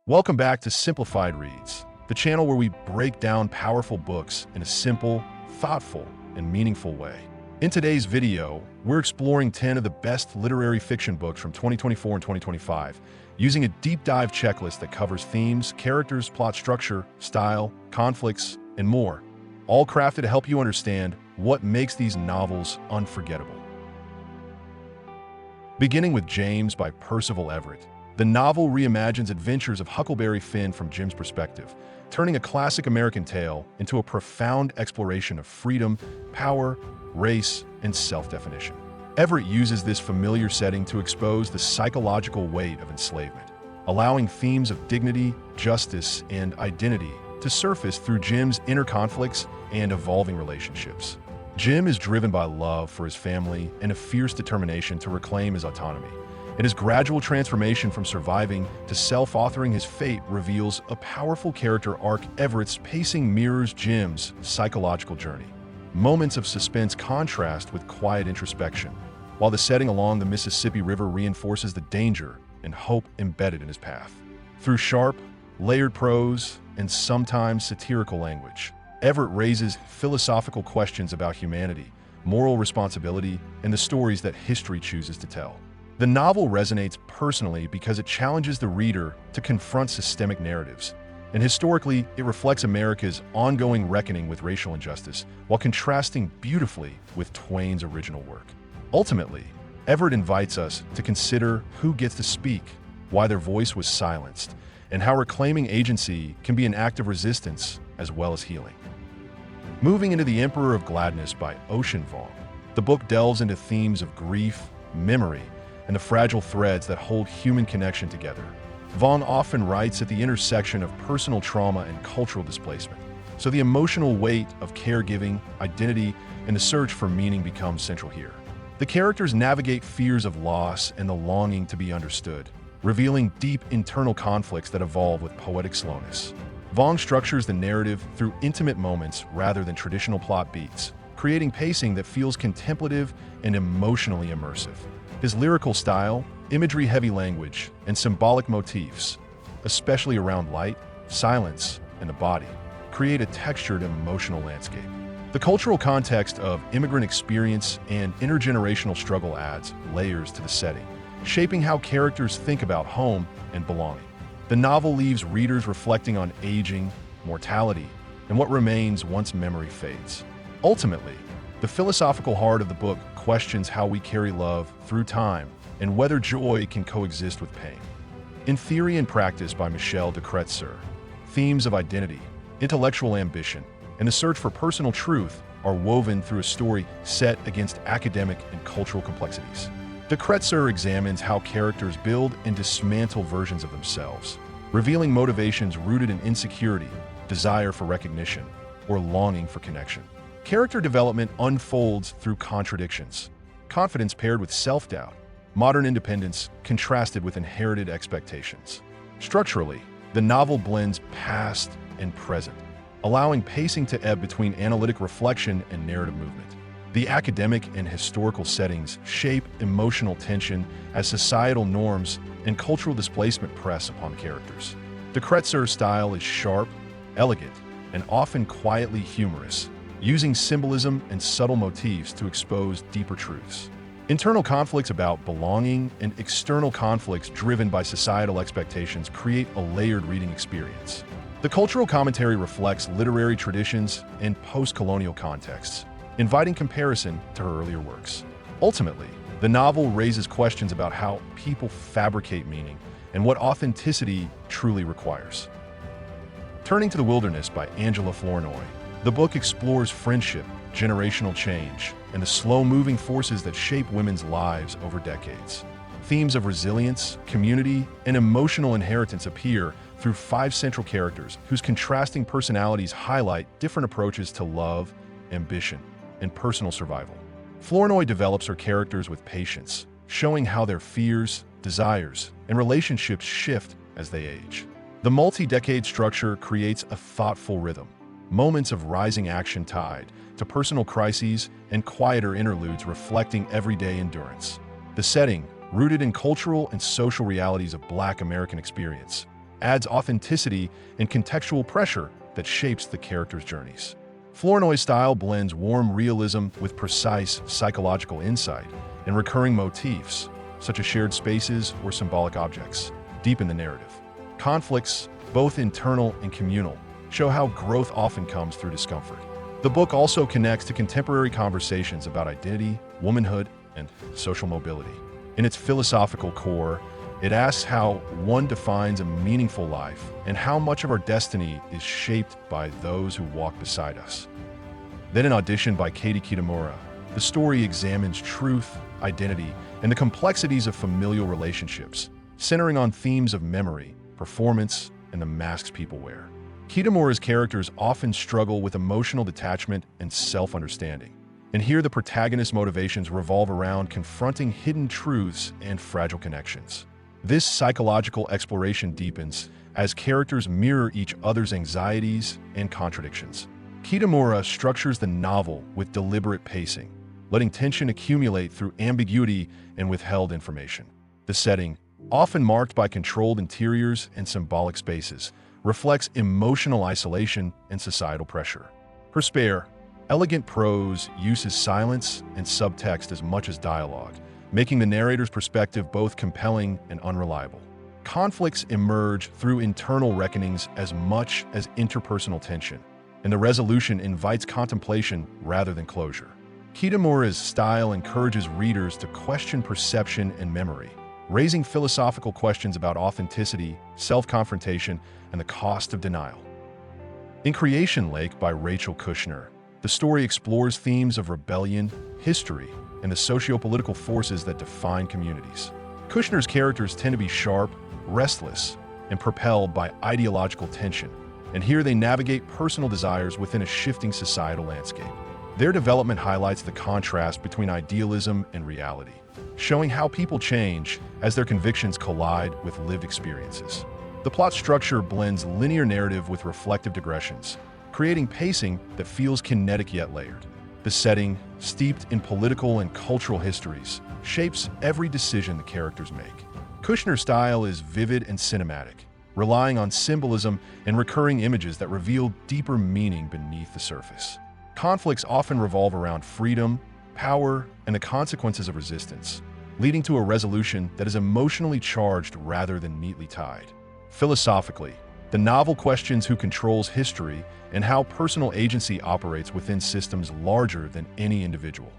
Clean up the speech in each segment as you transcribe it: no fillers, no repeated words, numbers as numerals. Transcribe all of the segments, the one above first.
Welcome back to Simplified Reads, the channel where we break down powerful books in a simple, thoughtful, and meaningful way. In today's video, we're exploring 10 of the best literary fiction books from 2024 and 2025, using a deep dive checklist that covers themes, characters, plot structure, style, conflicts, and more, all crafted to help you understand what makes these novels unforgettable. Beginning with James by Percival Everett. The novel reimagines adventures of Huckleberry Finn from Jim's perspective, turning a classic American tale into a profound exploration of freedom, power, race, and self-definition. Everett uses this familiar setting to expose the psychological weight of enslavement, allowing themes of dignity, justice, and identity to surface through Jim's inner conflicts and evolving relationships. Jim is driven by love for his family and a fierce determination to reclaim his autonomy. And his gradual transformation from surviving to self-authoring his fate reveals a powerful character arc. Everett's pacing mirrors Jim's psychological journey. Moments of suspense contrast with quiet introspection, while the setting along the Mississippi River reinforces the danger and hope embedded in his path. Through sharp, layered prose and sometimes satirical language, Everett raises philosophical questions about humanity, moral responsibility, and the stories that history chooses to tell. The novel resonates personally because it challenges the reader to confront systemic narratives, and historically, it reflects America's ongoing reckoning with racial injustice while contrasting beautifully with Twain's original work. Ultimately, Everett invites us to consider who gets to speak, why their voice was silenced, and how reclaiming agency can be an act of resistance as well as healing. Moving into The Emperor of Gladness by Ocean Vuong, the book delves into themes of grief, memory, and the fragile threads that hold human connection together. Vuong often writes at the intersection of personal trauma and cultural displacement, so the emotional weight of caregiving, identity, and the search for meaning becomes central here. The characters navigate fears of loss and the longing to be understood, revealing deep internal conflicts that evolve with poetic slowness. Vuong structures the narrative through intimate moments rather than traditional plot beats, creating pacing that feels contemplative and emotionally immersive. His lyrical style, imagery-heavy language, and symbolic motifs, especially around light, silence, and the body, create a textured emotional landscape. The cultural context of immigrant experience and intergenerational struggle adds layers to the setting, shaping how characters think about home and belonging. The novel leaves readers reflecting on aging, mortality, and what remains once memory fades. Ultimately, the philosophical heart of the book questions how we carry love through time and whether joy can coexist with pain. In Theory and Practice by Michel de Kretser, themes of identity, intellectual ambition, and the search for personal truth are woven through a story set against academic and cultural complexities. De Kretser examines how characters build and dismantle versions of themselves, revealing motivations rooted in insecurity, desire for recognition, or longing for connection. Character development unfolds through contradictions, confidence paired with self-doubt, modern independence contrasted with inherited expectations. Structurally, the novel blends past and present, allowing pacing to ebb between analytic reflection and narrative movement. The academic and historical settings shape emotional tension as societal norms and cultural displacement press upon the characters. De Kretser's style is sharp, elegant, and often quietly humorous, using symbolism and subtle motifs to expose deeper truths. Internal conflicts about belonging and external conflicts driven by societal expectations create a layered reading experience. The cultural commentary reflects literary traditions and post-colonial contexts, inviting comparison to her earlier works. Ultimately, the novel raises questions about how people fabricate meaning and what authenticity truly requires. Turning to The Wilderness by Angela Flournoy, the book explores friendship, generational change, and the slow-moving forces that shape women's lives over decades. Themes of resilience, community, and emotional inheritance appear through 5 central characters whose contrasting personalities highlight different approaches to love, ambition, and personal survival. Flournoy develops her characters with patience, showing how their fears, desires, and relationships shift as they age. The multi-decade structure creates a thoughtful rhythm, moments of rising action tied to personal crises and quieter interludes reflecting everyday endurance. The setting, rooted in cultural and social realities of Black American experience, adds authenticity and contextual pressure that shapes the characters' journeys. Flournoy's style blends warm realism with precise psychological insight, and recurring motifs, such as shared spaces or symbolic objects, deepen the narrative. Conflicts, both internal and communal, show how growth often comes through discomfort. The book also connects to contemporary conversations about identity, womanhood, and social mobility. In its philosophical core, it asks how one defines a meaningful life and how much of our destiny is shaped by those who walk beside us. Then, in Audition by Katie Kitamura, the story examines truth, identity, and the complexities of familial relationships, centering on themes of memory, performance, and the masks people wear. Kitamura's characters often struggle with emotional detachment and self-understanding, and here the protagonist's motivations revolve around confronting hidden truths and fragile connections. This psychological exploration deepens as characters mirror each other's anxieties and contradictions. Kitamura structures the novel with deliberate pacing, letting tension accumulate through ambiguity and withheld information. The setting, often marked by controlled interiors and symbolic spaces, reflects emotional isolation and societal pressure. Her spare, elegant prose uses silence and subtext as much as dialogue, making the narrator's perspective both compelling and unreliable. Conflicts emerge through internal reckonings as much as interpersonal tension, and the resolution invites contemplation rather than closure. Kitamura's style encourages readers to question perception and memory, raising philosophical questions about authenticity, self-confrontation, and the cost of denial. In Creation Lake by Rachel Kushner, the story explores themes of rebellion, history, and the socio-political forces that define communities. Kushner's characters tend to be sharp, restless, and propelled by ideological tension, and here they navigate personal desires within a shifting societal landscape. Their development highlights the contrast between idealism and reality, showing how people change as their convictions collide with lived experiences. The plot structure blends linear narrative with reflective digressions, creating pacing that feels kinetic yet layered. The setting, steeped in political and cultural histories, shapes every decision the characters make. Kushner's style is vivid and cinematic, relying on symbolism and recurring images that reveal deeper meaning beneath the surface. Conflicts often revolve around freedom, power, and the consequences of resistance, leading to a resolution that is emotionally charged rather than neatly tied. Philosophically, the novel questions who controls history and how personal agency operates within systems larger than any individual.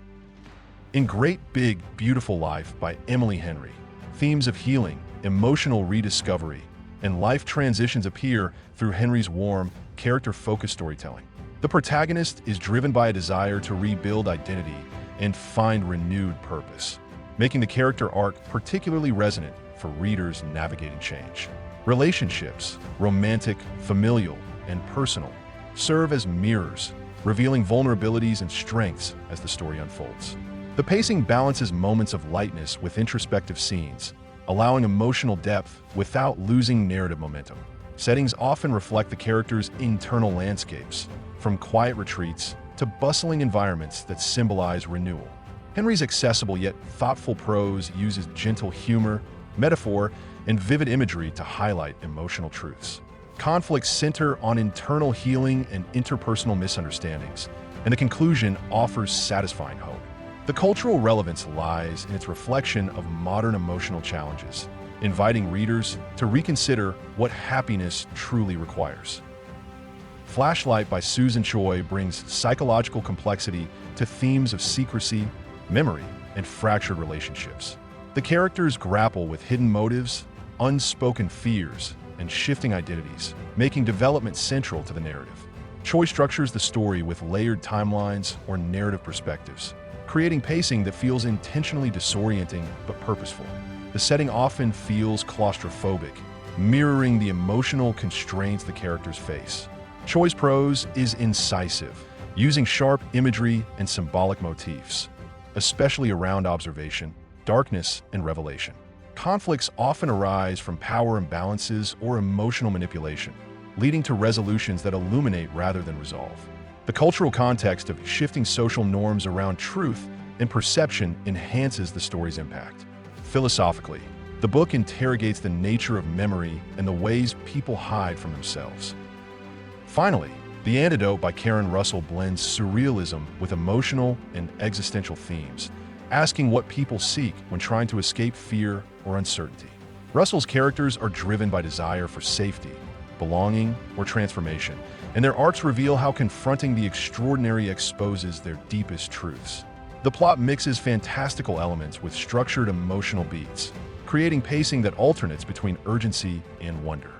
In Great Big Beautiful Life by Emily Henry, themes of healing, emotional rediscovery, and life transitions appear through Henry's warm, character-focused storytelling. The protagonist is driven by a desire to rebuild identity and find renewed purpose, making the character arc particularly resonant for readers navigating change. Relationships, romantic, familial, and personal, serve as mirrors, revealing vulnerabilities and strengths as the story unfolds. The pacing balances moments of lightness with introspective scenes, allowing emotional depth without losing narrative momentum. Settings often reflect the character's internal landscapes, from quiet retreats to bustling environments that symbolize renewal. Henry's accessible yet thoughtful prose uses gentle humor, metaphor, and vivid imagery to highlight emotional truths. Conflicts center on internal healing and interpersonal misunderstandings, and the conclusion offers satisfying hope. The cultural relevance lies in its reflection of modern emotional challenges, inviting readers to reconsider what happiness truly requires. Flashlight by Susan Choi brings psychological complexity to themes of secrecy, memory, and fractured relationships. The characters grapple with hidden motives, unspoken fears, and shifting identities, making development central to the narrative. Choi structures the story with layered timelines or narrative perspectives, creating pacing that feels intentionally disorienting but purposeful. The setting often feels claustrophobic, mirroring the emotional constraints the characters face. Choi's prose is incisive, using sharp imagery and symbolic motifs, especially around observation, darkness, and revelation. Conflicts often arise from power imbalances or emotional manipulation, leading to resolutions that illuminate rather than resolve. The cultural context of shifting social norms around truth and perception enhances the story's impact. Philosophically, The book interrogates the nature of memory and the ways people hide from themselves. Finally, The Antidote by Karen Russell blends surrealism with emotional and existential themes, asking what people seek when trying to escape fear or uncertainty. Russell's characters are driven by desire for safety, belonging, or transformation, and their arcs reveal how confronting the extraordinary exposes their deepest truths. The plot mixes fantastical elements with structured emotional beats, creating pacing that alternates between urgency and wonder.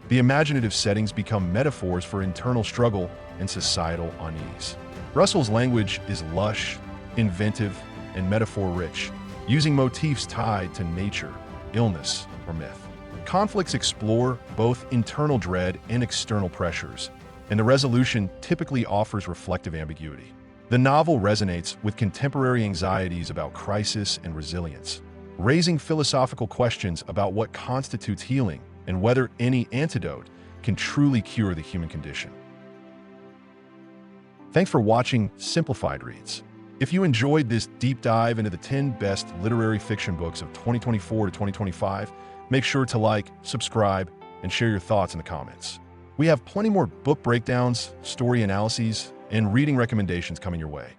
The imaginative settings become metaphors for internal struggle and societal unease. Russell's language is lush, inventive, and metaphor-rich, using motifs tied to nature, illness, or myth. Conflicts explore both internal dread and external pressures, and the resolution typically offers reflective ambiguity. The novel resonates with contemporary anxieties about crisis and resilience, raising philosophical questions about what constitutes healing and whether any antidote can truly cure the human condition. Thanks for watching Simplified Reads. If you enjoyed this deep dive into the 10 best literary fiction books of 2024 to 2025, make sure to like, subscribe, and share your thoughts in the comments. We have plenty more book breakdowns, story analyses, and reading recommendations coming your way.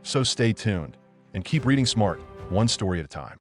So stay tuned and keep reading smart, one story at a time.